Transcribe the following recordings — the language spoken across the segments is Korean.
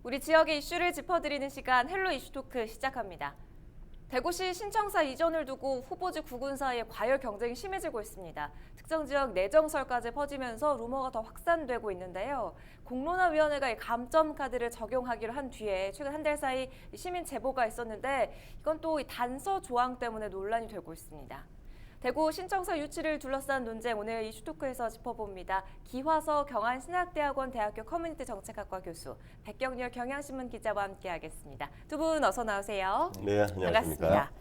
우리 지역의 이슈를 짚어드리는 시간 헬로 이슈 토크 시작합니다. 대구시 신청사 이전을 두고 후보지 구군 사이에 과열 경쟁이 심해지고 있습니다. 특정 지역 내정설까지 퍼지면서 루머가 더 확산되고 있는데요. 공론화위원회가 감점 카드를 적용하기로 한 뒤에 최근 한 달 사이 시민 제보가 있었는데 이건 또 단서 조항 때문에 논란이 되고 있습니다. 대구 신청사 유치를 둘러싼 논쟁 오늘 이슈토크에서 짚어봅니다. 기화서 경안신학대학원 대학교 커뮤니티 정책학과 교수 백경렬 경향신문 기자와 함께하겠습니다. 두 분 어서 나오세요. 네, 안녕하십니까. 반갑습니다.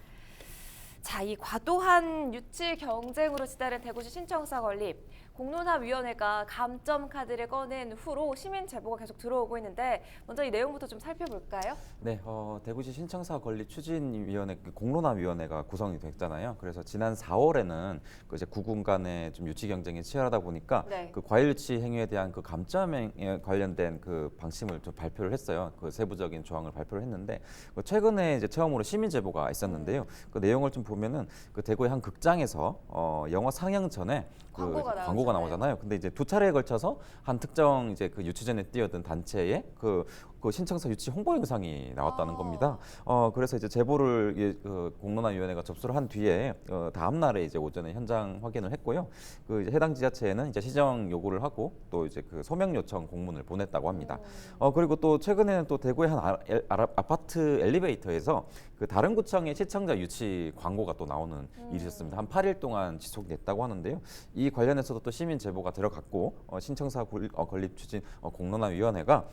자, 이 과도한 유치 경쟁으로 치달은 대구시 신청사 건립. 공론화위원회가 감점 카드를 꺼낸 후로 시민 제보가 계속 들어오고 있는데 먼저 이 내용부터 좀 살펴볼까요? 네, 대구시 신청사 건립 추진위원회 공론화위원회가 구성이 됐잖아요. 그래서 지난 4월에는 그 이제 구군 간의 좀 유치 경쟁이 치열하다 보니까 네. 그 과일 유치 행위에 대한 그 감점에 관련된 그 방침을 좀 발표를 했어요. 그 세부적인 조항을 발표를 했는데 최근에 이제 처음으로 시민 제보가 있었는데요. 그 내용을 좀 보면은 그 대구의 한 극장에서 영화 상영 전에 그 광고가 나오잖아요. 근데 이제 두 차례에 걸쳐서 한 특정 이제 그 유치전에 뛰어든 단체의 그 신청사 유치 홍보 영상이 나왔다는 겁니다. 그래서 이제 제보를 그 공론화위원회가 접수를 한 뒤에 다음 날에 이제 오전에 현장 확인을 했고요. 그 이제 해당 지자체에는 이제 시정 요구를 하고 또 이제 그 소명 요청 공문을 보냈다고 합니다. 그리고 또 최근에는 또 대구의 한 아파트 엘리베이터에서 그 다른 구청의 시청자 유치 광고가 또 나오는 일이 있었습니다. 한 8일 동안 지속됐다고 하는데요. 이 관련해서도 또 시민 제보가 들어갔고 신청사 건립 추진 공론화위원회가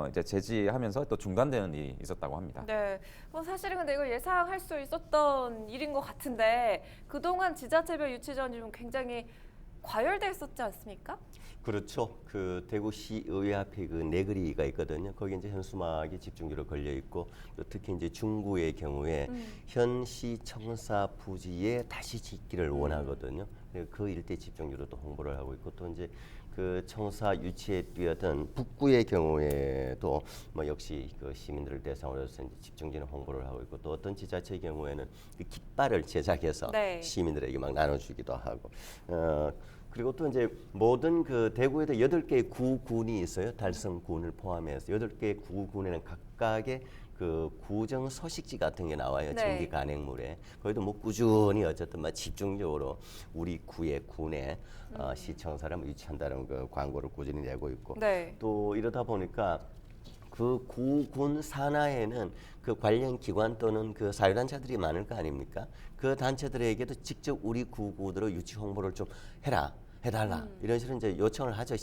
이제 제지하면서 또 중단되는 일이 있었다고 합니다. 네, 사실은 근데 이걸 예상할 수 있었던 일인 것 같은데 그동안 지자체별 유치전이 좀 굉장히 과열돼 있었지 않습니까? 그렇죠. 그 대구시의회 앞에 그 네거리가 있거든요. 거기 이제 현수막이 집중적으로 걸려 있고 특히 이제 중구의 경우에 현 시청사 부지에 다시 짓기를 원하거든요. 그 일대 집중적으로 또 홍보를 하고 있고 또 이제 그 청사 유치에 뛰어든 북구의 경우에도 뭐 역시 그 시민들을 대상으로 해서 이제 집중적인 홍보를 하고 있고 또 어떤 지자체의 경우에는 그 깃발을 제작해서 네. 시민들에게 막 나눠주기도 하고 그리고 또 이제 모든 그 대구에도 8개의 구군이 있어요. 달성군을 포함해서 8개의 구군에는 각각의 그 구정 서식지 같은 게 나와요. 네. 정기 간행물에. 거기도 뭐 꾸준히 어쨌든 막 집중적으로 우리 구의 군에 시청사를 유치한다는 그 광고를 꾸준히 내고 있고 네. 또 이러다 보니까 그 구군 산하에는 그 관련 기관 또는 그 사회단체들이 많을 거 아닙니까? 그 단체들에게도 직접 우리 구구들의 유치 홍보를 좀 해달라 이런 식으로 이제 요청을 하죠.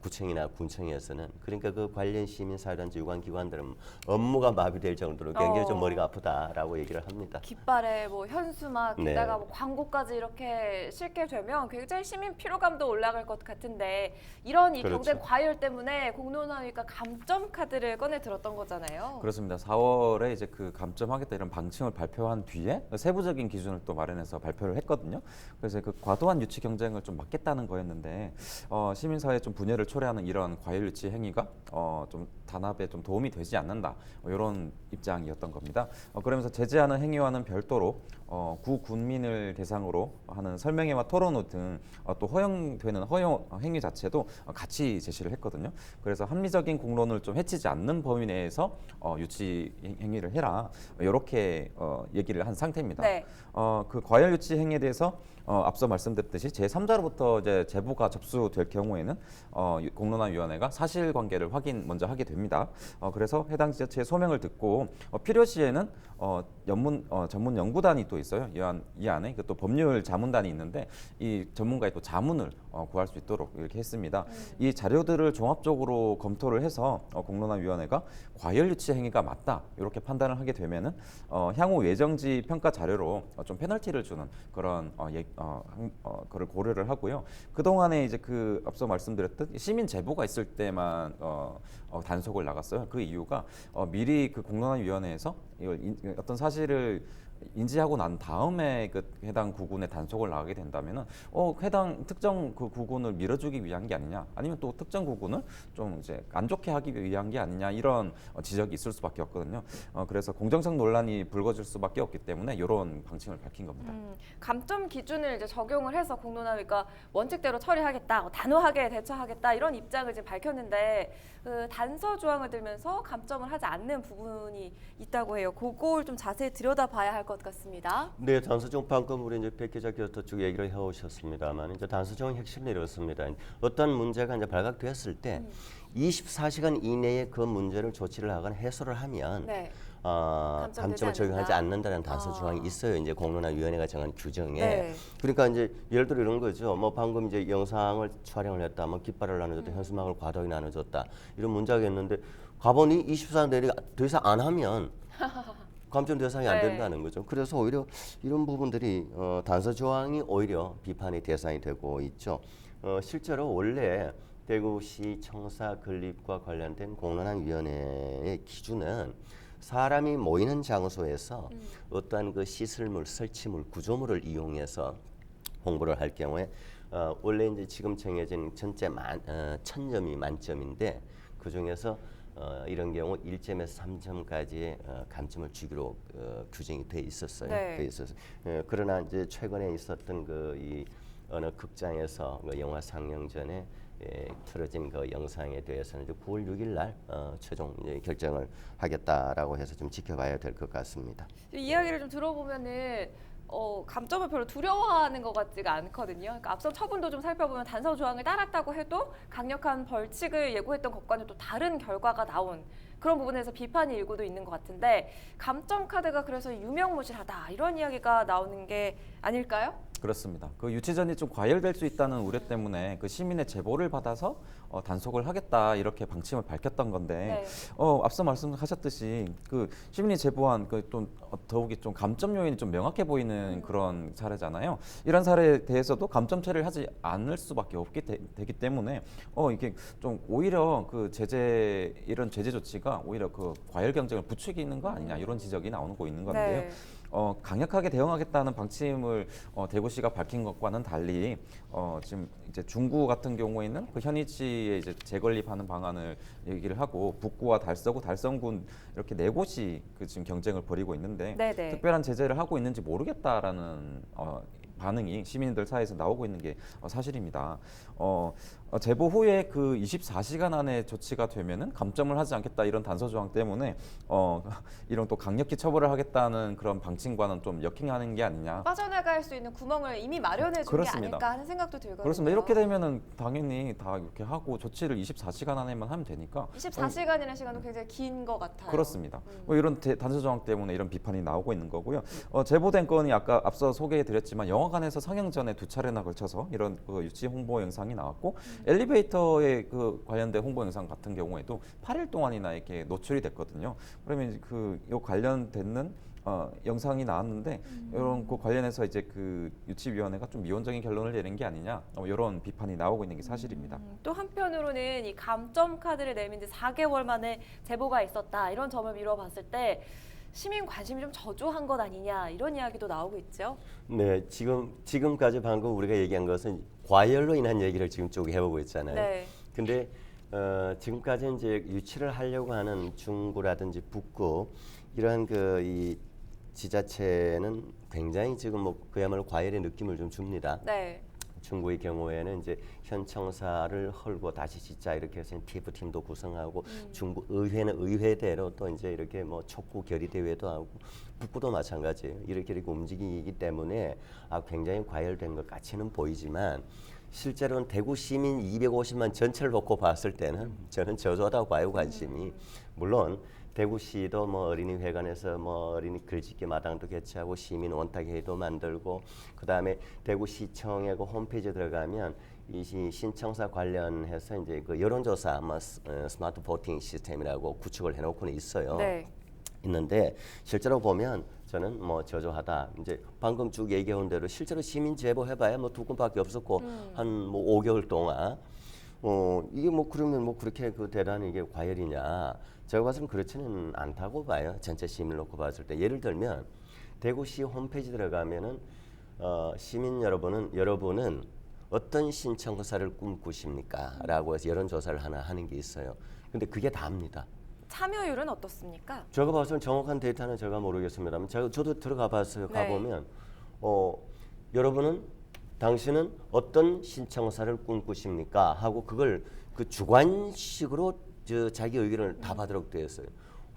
구청이나 군청에서는. 그러니까 그 관련 시민 사회단체 유관 기관들은 업무가 마비될 정도로 굉장히 좀 머리가 아프다라고 얘기를 합니다. 깃발에 뭐 현수막 네. 게다가 뭐 광고까지 이렇게 실게 되면 굉장히 시민 피로감도 올라갈 것 같은데 이런 이 그렇죠. 경쟁 과열 때문에 공론화위가 감점 카드를 꺼내 들었던 거잖아요. 그렇습니다. 4월에 이제 그 감점하겠다 이런 방침을 발표한 뒤에 세부적인 기준을 또 마련해서 발표를 했거든요. 그래서 그 과도한 유치 경쟁을 좀 막겠다는 거였는데 시민사회에 좀 분열을 초래하는 이런 과열 유치 행위가 좀 단합에 좀 도움이 되지 않는다 이런 입장이었던 겁니다. 그러면서 제재하는 행위와는 별도로 구군민을 대상으로 하는 설명회와 토론회 등 또 허용되는 허용 행위 자체도 같이 제시를 했거든요. 그래서 합리적인 공론을 좀 해치지 않는 범위 내에서 유치 행위를 해라 이렇게 얘기를 한 상태입니다. 네. 그 과열 유치 행위에 대해서 앞서 말씀드렸듯이 제3자로부터 이제 제보가 접수될 경우에는 공론화위원회가 사실관계를 먼저 하게 됩니다. 그래서 해당 지자체의 소명을 듣고 필요시에는 전문 연구단이 또 있어요. 이 안에 또 법률 자문단이 있는데 이 전문가의 또 자문을 구할 수 있도록 이렇게 했습니다. 이 자료들을 종합적으로 검토를 해서 공론화위원회가 과열 유치 행위가 맞다 이렇게 판단을 하게 되면은 향후 예정지 평가 자료로 좀 페널티를 주는 그런 그걸 고려를 하고요. 그 동안에 이제 그 앞서 말씀드렸듯 시민 제보가 있을 때만 단속을 나갔어요. 그 이유가 미리 그 공론화위원회에서 어떤 사실을 인지하고 난 다음에 그 해당 구군에 단속을 나가게 된다면은 해당 특정 그 구군을 밀어주기 위한 게 아니냐, 아니면 또 특정 구군을 좀 이제 안 좋게 하기 위한 게 아니냐, 이런 지적이 있을 수밖에 없거든요. 그래서 공정성 논란이 불거질 수밖에 없기 때문에 이런 방침을 밝힌 겁니다. 감점 기준을 이제 적용을 해서 공론화위가 원칙대로 처리하겠다, 단호하게 대처하겠다 이런 입장을 지금 밝혔는데 그 단서 조항을 들면서 감점을 하지 않는 부분이 있다고 해요. 그걸 좀 자세히 들여다봐야 할 것 같습니다. 네, 단서정 방금 우리 이제 백 기자께서 쭉 얘기를 해오셨습니다만 이제 단서정의 핵심은 이렇습니다. 어떤 문제가 이제 발각됐을 때 24시간 이내에 그 문제를 조치를 하거나 해소를 하면 네. 감점을 적용하지 않는다는 단서 조항이 있어요. 이제 공론화위원회가 정한 규정에. 네. 그러니까 이제 예를 들어 이런 거죠. 뭐 방금 이제 영상을 촬영을 했다, 뭐 깃발을 나눠줬다, 현수막을 과도하게 나눠줬다 이런 문제가 있는데 가보니 24시간 내리 더 이상 안 하면 감점 대상이 안 네. 된다는 거죠. 그래서 오히려 이런 부분들이 단서 조항이 오히려 비판의 대상이 되고 있죠. 실제로 원래 대구시 청사 건립과 관련된 공론화위원회의 기준은 사람이 모이는 장소에서 어떠한 그 시설물, 설치물, 구조물을 이용해서 홍보를 할 경우에 원래 이제 지금 정해진 전체 1000점이 만점인데 그 중에서 이런 경우 1점에서 3점까지의 감점을 주기로 규정이 돼 있었어요. 네. 돼 있어서 그러나 이제 최근에 있었던 이 어느 극장에서 그 영화 상영 전에 틀어진 그 영상에 대해서는 이제 9월 6일 날 최종 이제 결정을 하겠다라고 해서 좀 지켜봐야 될 것 같습니다. 이야기를 좀 들어보면은 감점을 별로 두려워하는 것 같지가 않거든요. 그러니까 앞선 처분도 좀 살펴보면 단서 조항을 따랐다고 해도 강력한 벌칙을 예고했던 것과는 또 다른 결과가 나온 그런 부분에서 비판이 일고도 있는 것 같은데 감점 카드가 그래서 유명무실하다 이런 이야기가 나오는 게 아닐까요? 그렇습니다. 그 유치전이 좀 과열될 수 있다는 우려 때문에 그 시민의 제보를 받아서 단속을 하겠다 이렇게 방침을 밝혔던 건데 네. 앞서 말씀하셨듯이 그 시민이 제보한 그 좀 더욱이 좀 감점 요인이 좀 명확해 보이는 그런 사례잖아요. 이런 사례에 대해서도 감점 처리를 하지 않을 수밖에 없기 되기 때문에 이게 좀 오히려 그 이런 제재 조치가 오히려 그 과열 경쟁을 부추기는 거 아니냐 이런 지적이 나오고 있는 건데요. 네. 강력하게 대응하겠다는 방침을 대구시가 밝힌 것과는 달리 지금 이제 중구 같은 경우에는 그 현위치에 이제 재건립하는 방안을 얘기를 하고 북구와 달서구, 달성군 이렇게 네 곳이 그 지금 경쟁을 벌이고 있는데 네네. 특별한 제재를 하고 있는지 모르겠다라는 반응이 시민들 사이에서 나오고 있는 게 사실입니다. 제보 후에 그 24시간 안에 조치가 되면은 감점을 하지 않겠다 이런 단서 조항 때문에 이런 또 강력히 처벌을 하겠다는 그런 방침과는 좀 역행하는 게 아니냐. 빠져나갈 수 있는 구멍을 이미 마련해 준 게 그렇습니다. 아닐까 하는 생각도 들거든요. 그렇습니다. 이렇게 되면은 당연히 다 이렇게 하고 조치를 24시간 안에만 하면 되니까 24시간이라는 시간도 굉장히 긴 것 같아요. 그렇습니다. 뭐 이런 단서 조항 때문에 이런 비판이 나오고 있는 거고요. 제보된 건이 아까 앞서 소개해드렸지만 영화관에서 상영 전에 2차례나 걸쳐서 이런 그 유치 홍보 영상이 나왔고 엘리베이터에 그 관련된 홍보 영상 같은 경우에도 8일 동안이나 이렇게 노출이 됐거든요. 그러면 요 관련되는 영상이 나왔는데 이런 그 관련해서 이제 그 유치위원회가 좀 미온적인 결론을 내린 게 아니냐 이런 비판이 나오고 있는 게 사실입니다. 또 한편으로는 이 감점 카드를 내민 지 4개월 만에 제보가 있었다 이런 점을 미뤄봤을 때 시민 관심이 좀 저조한 것 아니냐 이런 이야기도 나오고 있죠. 네, 지금까지 방금 우리가 얘기한 것은 과열로 인한 얘기를 지금 쭉 해보고 있잖아요. 네. 근데 지금까지 이제 유치를 하려고 하는 중구라든지 북구 이러한 이 지자체는 굉장히 지금 뭐 그야말로 과열의 느낌을 좀 줍니다. 네. 중구의 경우에는 이제 현 청사를 헐고 다시 짓자 이렇게 해서 TF팀도 구성하고 중구 의회는 의회대로 또 이제 이렇게 뭐 촉구 결의 대회도 하고 북구도 마찬가지예요. 이렇게 움직이기 때문에 굉장히 과열된 것 같이는 보이지만 실제로는 대구 시민 250만 전체를 놓고 봤을 때는 저는 저조하다고 봐요, 관심이. 물론 대구시도 뭐 어린이회관에서 뭐 어린이 글짓기 마당도 개최하고 시민 원탁회의도 만들고 그다음에 대구시청의 그 홈페이지에 들어가면 이 신청사 관련해서 이제 그 여론조사 스마트 보팅 시스템이라고 구축을 해놓고는 있어요. 네. 있는데 실제로 보면 저는 뭐 저조하다. 이제 방금 쭉 얘기한 대로 실제로 시민 제보해봐야 뭐 2건밖에 없었고 한 뭐 5개월 동안 이게 뭐 그러면 뭐 그렇게 그 대단히 이게 과열이냐? 제가 봐서는 그렇지는 않다고 봐요. 전체 시민을 놓고 봤을 때 예를 들면 대구시 홈페이지 들어가면은 시민 여러분은 어떤 신청사를 꿈꾸십니까? 라고 해서 여론조사를 하나 하는 게 있어요. 근데 그게 다입니다. 참여율은 어떻습니까? 제가 봐서는 정확한 데이터는 제가 모르겠습니다만 저도 들어가 봤어요. 네. 가보면 당신은 어떤 신청사를 꿈꾸십니까? 하고 그걸 그 주관식으로 자기 의견을 다 받도록 되어 있어요.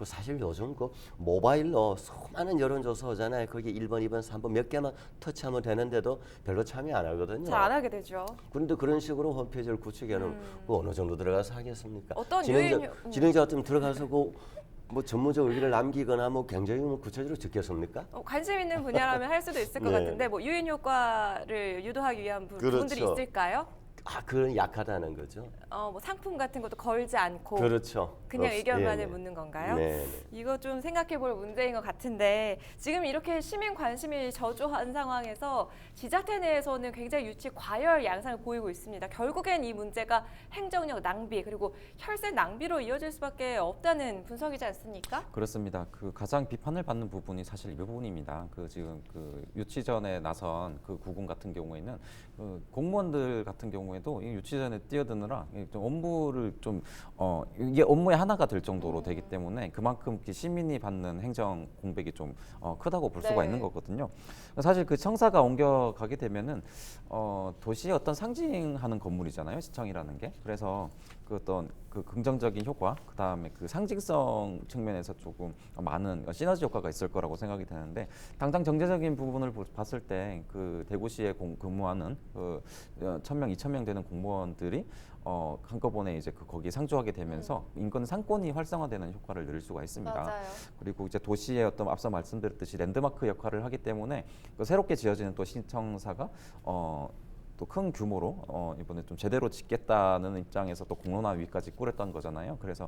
사실 요즘 그 모바일로 수많은 여론조사 하잖아요. 거기 1번, 2번, 3번 몇 개만 터치하면 되는데도 별로 참여 안 하거든요. 잘 안 하게 되죠. 그런데 그런 식으로 홈페이지를 구축해놓으면 어느 정도 들어가서 하겠습니까? 어떤 진행자 같으면 들어가서 뭐 전문적 의견을 남기거나 뭐 굉장히 구체적으로 듣겠습니까? 관심 있는 분야라면 할 수도 있을 것 네. 같은데 뭐 유인 효과를 유도하기 위한 그렇죠. 부분들이 있을까요? 그건 약하다는 거죠. 뭐 상품 같은 것도 걸지 않고 그렇죠. 그냥 의견만을 네, 네. 묻는 건가요? 네. 이거 좀 생각해볼 문제인 것 같은데 지금 이렇게 시민 관심이 저조한 상황에서 지자체 내에서는 굉장히 유치 과열 양상을 보이고 있습니다. 결국엔 이 문제가 행정력 낭비 그리고 혈세 낭비로 이어질 수밖에 없다는 분석이지 않습니까? 그렇습니다. 그 가장 비판을 받는 부분이 사실 이 부분입니다. 지금 유치 전에 나선 그 구군 같은 경우에는 공무원들 같은 경우에도 이 유치 전에 뛰어드느라 좀 업무를 이게 업무의 하나가 될 정도로 되기 때문에 그만큼 시민이 받는 행정 공백이 좀 크다고 볼 수가 네. 있는 거거든요. 사실 그 청사가 옮겨가게 되면은 도시의 어떤 상징하는 건물이잖아요. 시청이라는 게. 그래서 그 어떤 그 긍정적인 효과, 그 다음에 그 상징성 측면에서 조금 많은 시너지 효과가 있을 거라고 생각이 되는데 당장 경제적인 부분을 봤을 때 그 대구시에 근무하는 1,000명, 2,000명 되는 공무원들이 한꺼번에 이제 거기에 상주하게 되면서 인권 상권이 활성화되는 효과를 누릴 수가 있습니다. 맞아요. 그리고 이제 도시의 어떤 앞서 말씀드렸듯이 랜드마크 역할을 하기 때문에 새롭게 지어지는 또 신청사가 또 큰 규모로 이번에 좀 제대로 짓겠다는 입장에서 또 공론화위까지 꾸렸던 거잖아요. 그래서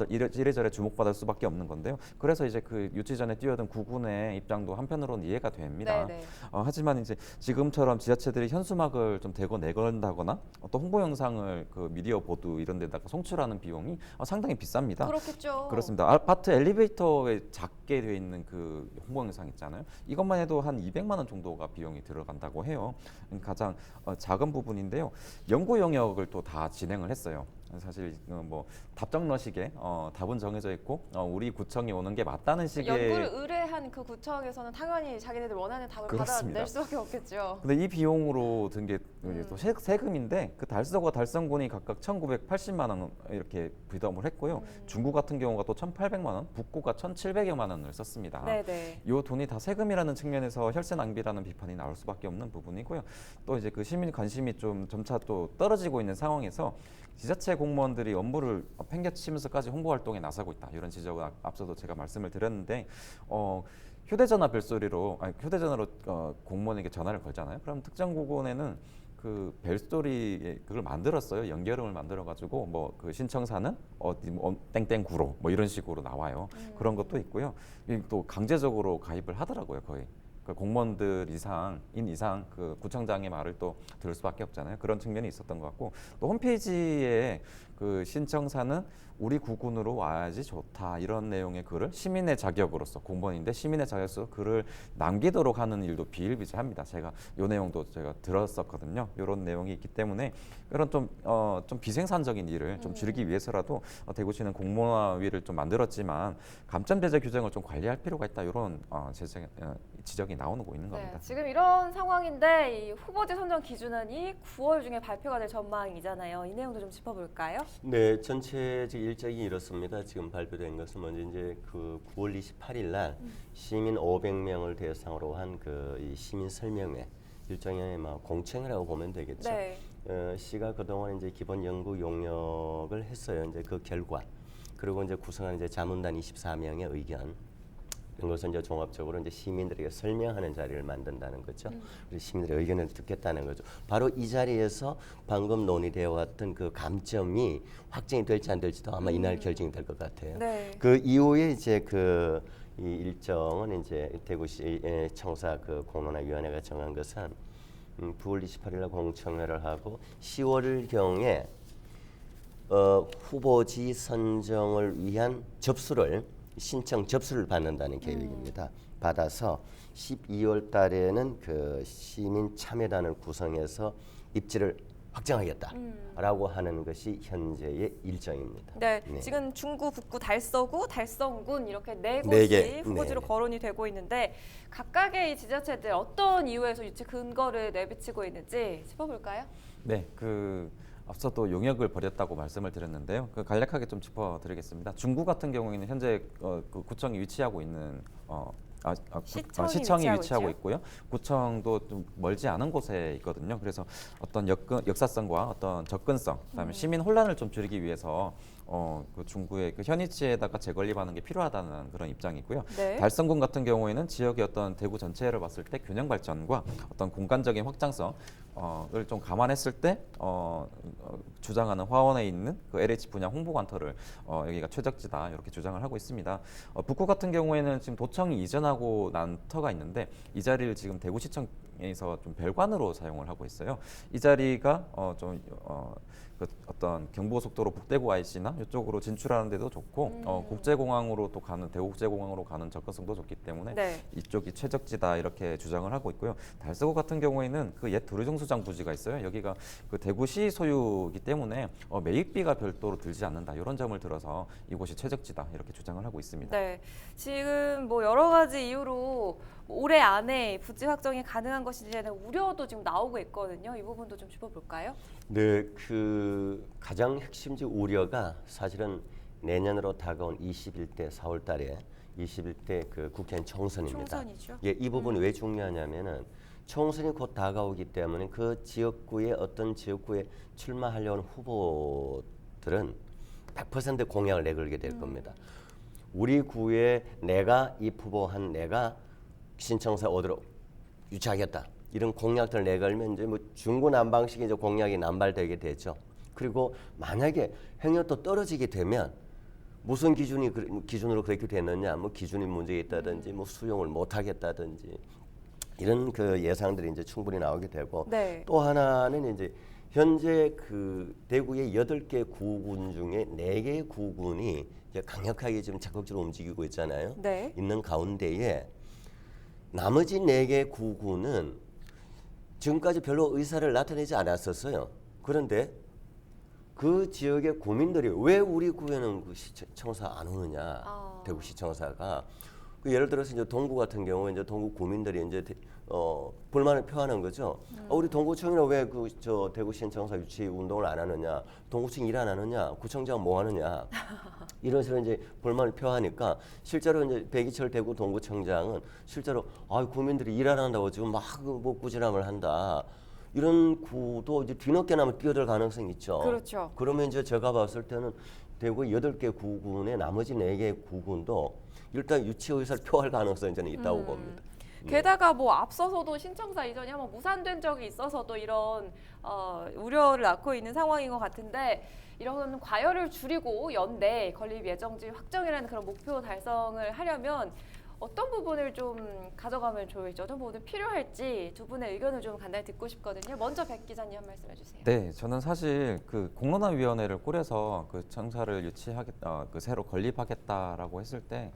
이래저래 주목받을 수밖에 없는 건데요. 그래서 이제 그 유치 전에 뛰어든 구군의 입장도 한편으로는 이해가 됩니다. 네네. 하지만 이제 지금처럼 지자체들이 현수막을 좀 대거 내건다거나 또 홍보 영상을 그 미디어 보도 이런 데다가 송출하는 비용이 상당히 비쌉니다. 그렇겠죠. 그렇습니다. 아파트 엘리베이터에 작게 되어 있는 그 홍보 영상 있잖아요. 이것만 해도 한 200만 원 정도가 비용이 들어간다고 해요. 가장 작은 부분인데요. 연구 영역을 또 다 진행을 했어요. 사실 뭐 답정너식에 답은 정해져 있고 우리 구청이 오는 게 맞다는 식의 연구를 의뢰한 그 구청에서는 당연히 자기네들 원하는 답을 그렇습니다. 받아낼 수밖에 없겠죠. 근데 이 비용으로 든 게 또 세금인데 그 달서구와 달성군이 각각 1,980만 원 이렇게 부담을 했고요. 중구 같은 경우가 또 1,800만 원, 북구가 1,700여만 원을 썼습니다. 네네. 이 돈이 다 세금이라는 측면에서 혈세 낭비라는 비판이 나올 수밖에 없는 부분이고요. 또 이제 그 시민 관심이 좀 점차 또 떨어지고 있는 상황에서 지자체 공무원들이 업무를 팽개치면서까지 홍보 활동에 나서고 있다. 이런 지적을 앞서도 제가 말씀을 드렸는데 휴대전화 벨소리로 휴대전화로 공무원에게 전화를 걸잖아요. 그럼 특정 구군에는 그 벨소리 그걸 만들었어요. 연결음을 만들어 가지고 뭐 그 신청사는 어디 땡땡구로 뭐 이런 식으로 나와요. 그런 것도 있고요. 또 강제적으로 가입을 하더라고요. 거의. 그 공무원들 이상 그 구청장의 말을 또 들을 수밖에 없잖아요. 그런 측면이 있었던 것 같고 또 홈페이지에 그 신청사는 우리 구군으로 와야지 좋다 이런 내용의 글을 시민의 자격으로서 공무원인데 시민의 자격으로서 글을 남기도록 하는 일도 비일비재합니다. 제가 이 내용도 제가 들었었거든요. 이런 내용이 있기 때문에 이런 좀 비생산적인 일을 좀 줄이기 위해서라도 대구시는 공무원위를 좀 만들었지만 감점 제재 규정을 좀 관리할 필요가 있다 이런 지적이 나오고 있는 겁니다. 네, 지금 이런 상황인데 이 후보지 선정 기준안이 9월 중에 발표가 될 전망이잖아요. 이 내용도 좀 짚어볼까요? 네, 전체적 일정이 이렇습니다. 지금 발표된 것은 먼저 이제 그 9월 28일 날 시민 500명을 대상으로 한 그 이 시민 설명회 일종의 공청회라고 보면 되겠죠. 네. 시가 그동안 이제 기본 연구 용역을 했어요. 이제 그 결과 그리고 이제 구성한 이제 자문단 24명의 의견 이런 것을 이제 종합적으로 이제 시민들에게 설명하는 자리를 만든다는 거죠. 그리고 시민들의 의견을 듣겠다는 거죠. 바로 이 자리에서 방금 논의되어 왔던 그 감점이 확정이 될지 안 될지도 아마 이날 결정이 될 것 같아요. 네. 그 이후에 이제 이 일정은 이제 대구시 청사 그 공론화위원회가 정한 것은 9월 28일날 공청회를 하고 10월 경에 후보지 선정을 위한 신청 접수를 받는다는 계획입니다. 받아서 12월 달에는 그 시민 참여단을 구성해서 입지를 확정하겠다라고 하는 것이 현재의 일정입니다. 네, 네. 지금 중구, 북구, 달서구, 달성군 이렇게 네 네 곳이 개. 후보지로 네. 거론이 되고 있는데 각각의 이 지자체들 어떤 이유에서 유치 근거를 내비치고 있는지 짚어볼까요? 네, 앞서도 용역을 벌였다고 말씀을 드렸는데요. 간략하게 좀 짚어드리겠습니다. 중구 같은 경우에는 현재 그 구청이 위치하고 있는 시청이 위치하고 있죠? 있고요. 구청도 좀 멀지 않은 곳에 있거든요. 그래서 어떤 역사성과 어떤 접근성, 그다음에 시민 혼란을 좀 줄이기 위해서 그 중구의 그 현위치에다가 재건립하는 게 필요하다는 그런 입장이고요. 네. 달성군 같은 경우에는 지역의 어떤 대구 전체를 봤을 때 균형 발전과 어떤 공간적인 확장성을 좀 감안했을 때 주장하는 화원에 있는 그 LH 분양 홍보관터를 여기가 최적지다 이렇게 주장을 하고 있습니다. 북구 같은 경우에는 지금 도청이 이전하고 난 터가 있는데 이 자리를 지금 대구시청에서 좀 별관으로 사용을 하고 있어요. 이 자리가 그 어떤 경부고속도로 북대구 IC나 이쪽으로 진출하는 데도 좋고 국제공항으로 또 가는 대구국제공항으로 가는 접근성도 좋기 때문에 네. 이쪽이 최적지다 이렇게 주장을 하고 있고요. 달서구 같은 경우에는 그 옛 도로정수장 부지가 있어요. 여기가 그 대구시 소유이기 때문에 매입비가 별도로 들지 않는다 이런 점을 들어서 이곳이 최적지다 이렇게 주장을 하고 있습니다. 네, 지금 뭐 여러 가지 이유로 올해 안에 부지 확정이 가능한 것인지에 대한 우려도 지금 나오고 있거든요. 이 부분도 좀 짚어볼까요? 네, 그 가장 핵심적 우려가 사실은 내년으로 다가온 21대 4월 달에 21대 그 국회의원 총선입니다. 총선이죠. 예, 이 부분이 왜 중요하냐면은 총선이 곧 다가오기 때문에 그 지역구에 어떤 지역구에 출마하려는 후보들은 100% 공약을 내걸게 될 겁니다. 우리 구에 내가 입후보한 내가 신청서 어디로 유치하겠다. 이런 공약들을 내걸면 이제 뭐 중구난방식의 이제 공약이 남발되게 되죠. 그리고 만약에 행여도 떨어지게 되면 무슨 기준으로 그렇게 됐느냐, 뭐 기준이 문제가 있다든지, 뭐 수용을 못하겠다든지 이런 그 예상들이 이제 충분히 나오게 되고 네. 또 하나는 이제 현재 그 대구의 8개 구군 중에 4개의 구군이 이제 강력하게 지금 적극적으로 움직이고 있잖아요. 네. 있는 가운데에 나머지 4개 구군은 지금까지 별로 의사를 나타내지 않았었어요. 그런데 그 지역의 구민들이 왜 우리 구에는 그 시청사 안 오느냐, 대구시청사가 그 예를 들어서 이제 동구 같은 경우에 이제 동구 구민들이 이제 불만을 표하는 거죠. 우리 동구청이나 왜 그 저 대구시청사 유치 운동을 안 하느냐, 동구청 일 안 하느냐, 구청장 뭐 하느냐 이런 식으로 이제 불만을 표하니까 실제로 이제 백이철 대구 동구청장은 실제로 구민들이 일 안 한다고 지금 막 뭐 꾸지람을 한다. 이런 구도 이제 뒤늦게나마 뛰어들 가능성이 있죠. 그렇죠. 그러면 이제 제가 봤을 때는 대구 8개 구군의 나머지 4개 구군도 일단 유치 의사를 표할 가능성이 저는 있다고 봅니다. 게다가 뭐 앞서서도 신청사 이전이 한번 무산된 적이 있어서도 이런 우려를 낳고 있는 상황인 것 같은데 이런 과열을 줄이고 연내 건립 예정지 확정이라는 그런 목표 달성을 하려면 어떤 부분을 좀 가져가면 좋을지, 어떤 부분이 필요할지 두 분의 의견을 좀 간단히 듣고 싶거든요. 먼저 백 기자님 한 말씀 해주세요. 네, 저는 사실 그 공론화위원회를 꾸려서 그 청사를 유치하겠다, 그 새로 건립하겠다라고 했을 때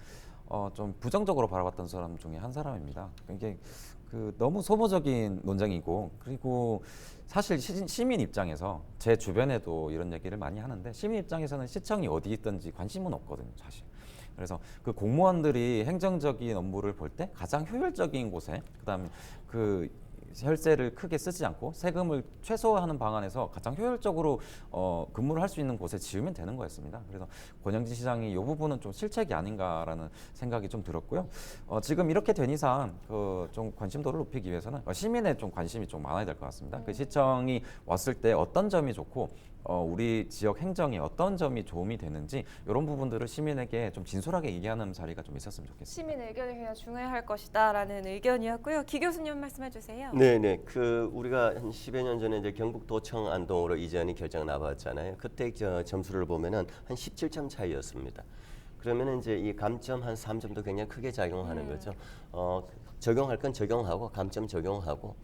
좀 부정적으로 바라봤던 사람 중에 한 사람입니다. 이게 그 너무 소모적인 논쟁이고 그리고 사실 시민 입장에서 제 주변에도 이런 얘기를 많이 하는데 시민 입장에서는 시청이 어디 있든지 관심은 없거든요, 사실. 그래서 그 공무원들이 행정적인 업무를 볼 때 가장 효율적인 곳에 그다음에 그 혈세를 크게 쓰지 않고 세금을 최소화하는 방안에서 가장 효율적으로 근무를 할 수 있는 곳에 지으면 되는 거였습니다. 그래서 권영진 시장이 이 부분은 좀 실책이 아닌가라는 생각이 좀 들었고요. 지금 이렇게 된 이상 좀 관심도를 높이기 위해서는 시민의 좀 관심이 좀 많아야 될 것 같습니다. 그 시청이 왔을 때 어떤 점이 좋고 우리 지역 행정에 어떤 점이 도움이 되는지 이런 부분들을 시민에게 좀 진솔하게 얘기하는 자리가 좀 있었으면 좋겠습니다. 시민 의견이 굉장히 중요할 것이다라는 의견이었고요. 기 교수님 말씀해 주세요. 네네. 그 우리가 한 10여 년 전에 이제 경북도청 안동으로 이전이 결정 나왔잖아요. 그때 점수를 보면은 한 17점 차이였습니다. 그러면은 이제 이 감점 한 3점도 굉장히 크게 작용하는 거죠. 적용할 건 적용하고 감점 적용하고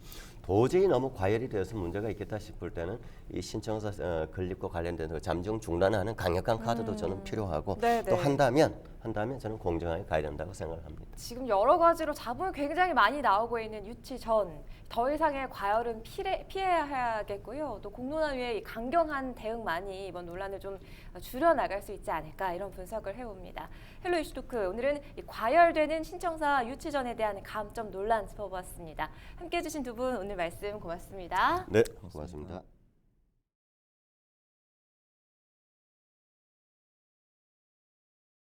도저히 너무 과열이 되어서 문제가 있겠다 싶을 때는 이 신청서 건립과 관련된 잠정 중단하는 강력한 카드도 저는 필요하고 네네. 또 한다면 한다면 저는 공정하게 가야 된다고 생각을 합니다. 지금 여러 가지로 잡음이 굉장히 많이 나오고 있는 유치 전, 더 이상의 과열은 피해야겠고요. 또 공론화위의 이 강경한 대응만이 이번 논란을 좀 줄여나갈 수 있지 않을까 이런 분석을 해봅니다. 헬로 이슈 토크, 오늘은 이 과열되는 신청사 유치전에 대한 감점 논란 짚어보았습니다. 함께해 주신 두 분 오늘 말씀 고맙습니다. 네, 고맙습니다.